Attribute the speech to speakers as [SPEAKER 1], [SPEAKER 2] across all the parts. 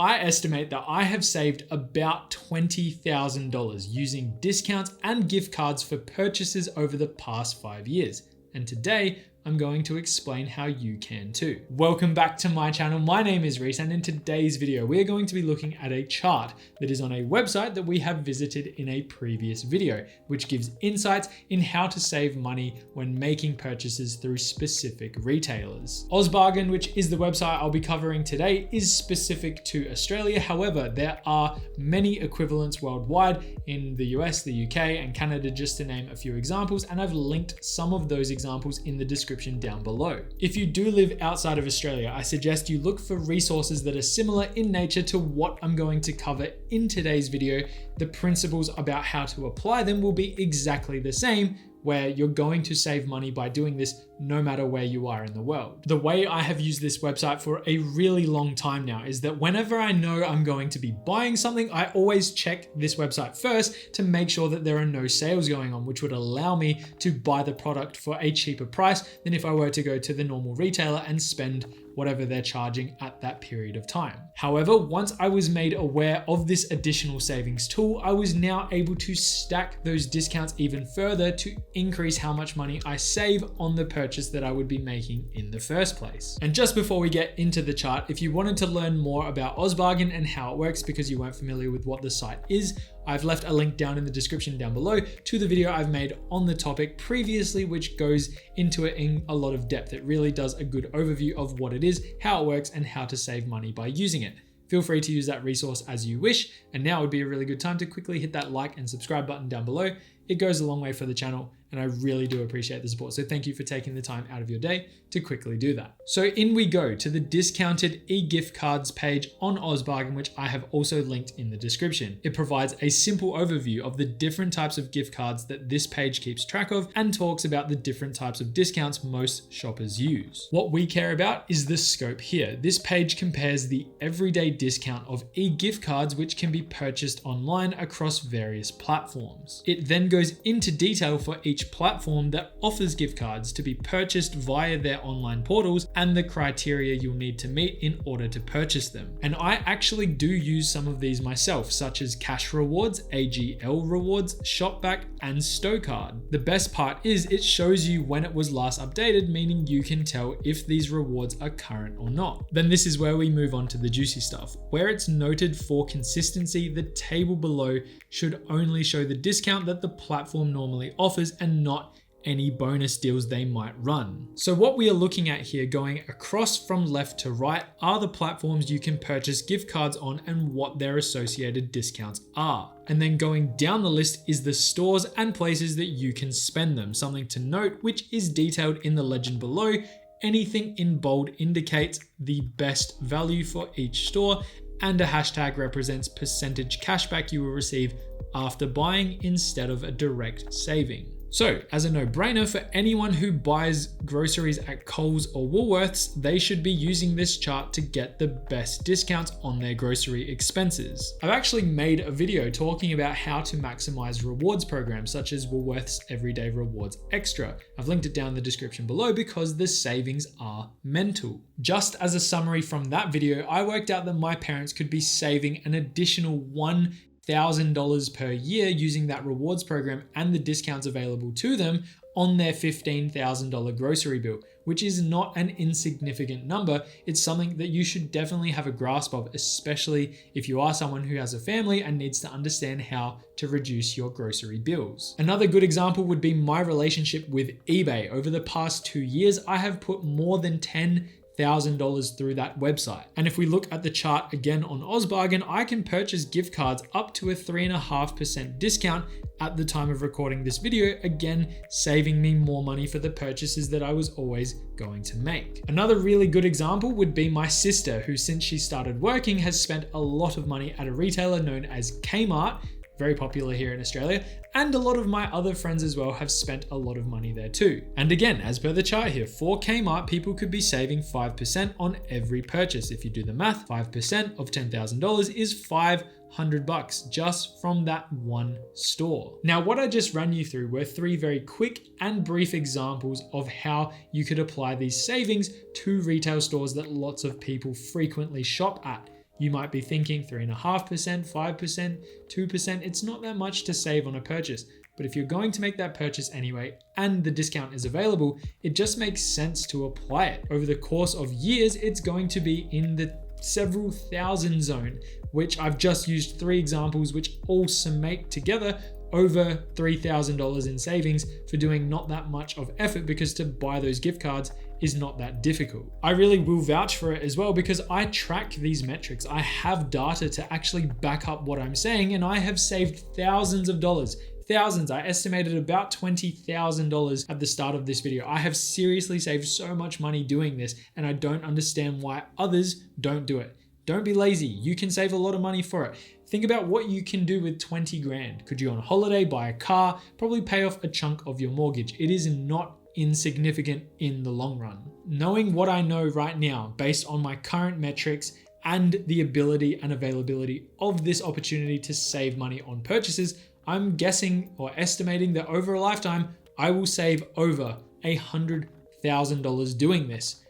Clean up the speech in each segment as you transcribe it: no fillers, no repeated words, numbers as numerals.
[SPEAKER 1] I estimate that I have saved about $20,000 using discounts and gift cards for purchases over the past 5 years. And today, I'm going to explain how you can too. Welcome back to my channel. My name is Reese, and in today's video, we are going to be looking at a chart that is on a website that we have visited in a previous video, which gives insights in how to save money when making purchases through specific retailers. OzBargain, which is the website I'll be covering today, is specific to Australia. However, there are many equivalents worldwide in the US, the UK, and Canada, just to name a few examples, and I've linked some of those examples in the description down below. If you do live outside of Australia, I suggest you look for resources that are similar in nature to what I'm going to cover in today's video. The principles about how to apply them will be exactly the same, where you're going to save money by doing this no matter where you are in the world. The way I have used this website for a really long time now is that whenever I know I'm going to be buying something, I always check this website first to make sure that there are no sales going on, which would allow me to buy the product for a cheaper price than if I were to go to the normal retailer and spend whatever they're charging at that period of time. However, once I was made aware of this additional savings tool, I was now able to stack those discounts even further to increase how much money I save on the purchase that I would be making in the first place. And just before we get into the chart, if you wanted to learn more about OzBargain and how it works because you weren't familiar with what the site is, I've left a link down in the description down below to the video I've made on the topic previously, which goes into it in a lot of depth. It really does a good overview of what it is, how it works, and how to save money by using it. Feel free to use that resource as you wish. And now would be a really good time to quickly hit that like and subscribe button down below. It goes a long way for the channel, and I really do appreciate the support. So thank you for taking the time out of your day to quickly do that. So in we go to the discounted e-gift cards page on OzBargain, which I have also linked in the description. It provides a simple overview of the different types of gift cards that this page keeps track of and talks about the different types of discounts most shoppers use. What we care about is the scope here. This page compares the everyday discount of e-gift cards, which can be purchased online across various platforms. It then goes into detail for each platform that offers gift cards to be purchased via their online portals and the criteria you'll need to meet in order to purchase them. And I actually do use some of these myself, such as Cash Rewards, AGL Rewards, Shopback, and Stocard. The best part is it shows you when it was last updated, meaning you can tell if these rewards are current or not. Then this is where we move on to the juicy stuff. Where it's noted for consistency, the table below should only show the discount that the platform normally offers and not any bonus deals they might run. So what we are looking at here, going across from left to right, are the platforms you can purchase gift cards on and what their associated discounts are. And then going down the list is the stores and places that you can spend them. Something to note, which is detailed in the legend below. Anything in bold indicates the best value for each store, and a hashtag represents percentage cashback you will receive after buying instead of a direct saving. So, as a no-brainer for anyone who buys groceries at Coles or Woolworths, they should be using this chart to get the best discounts on their grocery expenses. I've actually made a video talking about how to maximize rewards programs such as Woolworths Everyday Rewards Extra. I've linked it down in the description below because the savings are mental. Just as a summary from that video, I worked out that my parents could be saving an additional $1,000 per year using that rewards program and the discounts available to them on their $15,000 grocery bill, which is not an insignificant number. It's something that you should definitely have a grasp of, especially if you are someone who has a family and needs to understand how to reduce your grocery bills. Another good example would be my relationship with eBay. Over the past 2 years, I have put more than $10,000 through that website. And if we look at the chart again on OzBargain, I can purchase gift cards up to a 3.5% discount at the time of recording this video, again, saving me more money for the purchases that I was always going to make. Another really good example would be my sister, who since she started working has spent a lot of money at a retailer known as Kmart, very popular here in Australia, and a lot of my other friends as well have spent a lot of money there too. And again, as per the chart here, for Kmart, people could be saving 5% on every purchase. If you do the math, 5% of $10,000 is $500 just from that one store. Now, what I just ran you through were 3 very quick and brief examples of how you could apply these savings to retail stores that lots of people frequently shop at. You might be thinking 3.5%, 5%, 2%. It's not that much to save on a purchase. But if you're going to make that purchase anyway, and the discount is available, it just makes sense to apply it. Over the course of years, it's going to be in the several thousand zone, which I've just used 3 examples, which all summate together over $3,000 in savings for doing not that much of effort, because to buy those gift cards is not that difficult. I really will vouch for it as well, because I track these metrics. I have data to actually back up what I'm saying, and I have saved thousands of dollars. Thousands. I estimated about $20,000 at the start of this video. I have seriously saved so much money doing this, and I don't understand why others don't do it. Don't be lazy. You can save a lot of money for it. Think about what you can do with 20 grand. Could you go on holiday, buy a car, probably pay off a chunk of your mortgage? It is not insignificant in the long run. Knowing what I know right now, based on my current metrics and the ability and availability of this opportunity to save money on purchases, I'm guessing or estimating that over a lifetime, I will save over $100,000 doing this.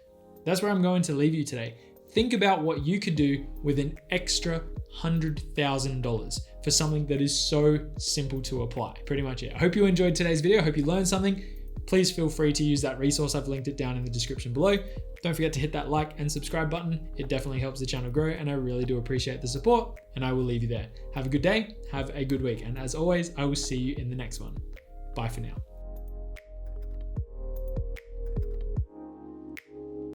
[SPEAKER 1] That's where I'm going to leave you today. Think about what you could do with an extra $100,000 for something that is so simple to apply. Pretty much it. I hope you enjoyed today's video. I hope you learned something. Please feel free to use that resource. I've linked it down in the description below. Don't forget to hit that like and subscribe button. It definitely helps the channel grow, and I really do appreciate the support, and I will leave you there. Have a good day, have a good week, and as always, I will see you in the next one. Bye for now.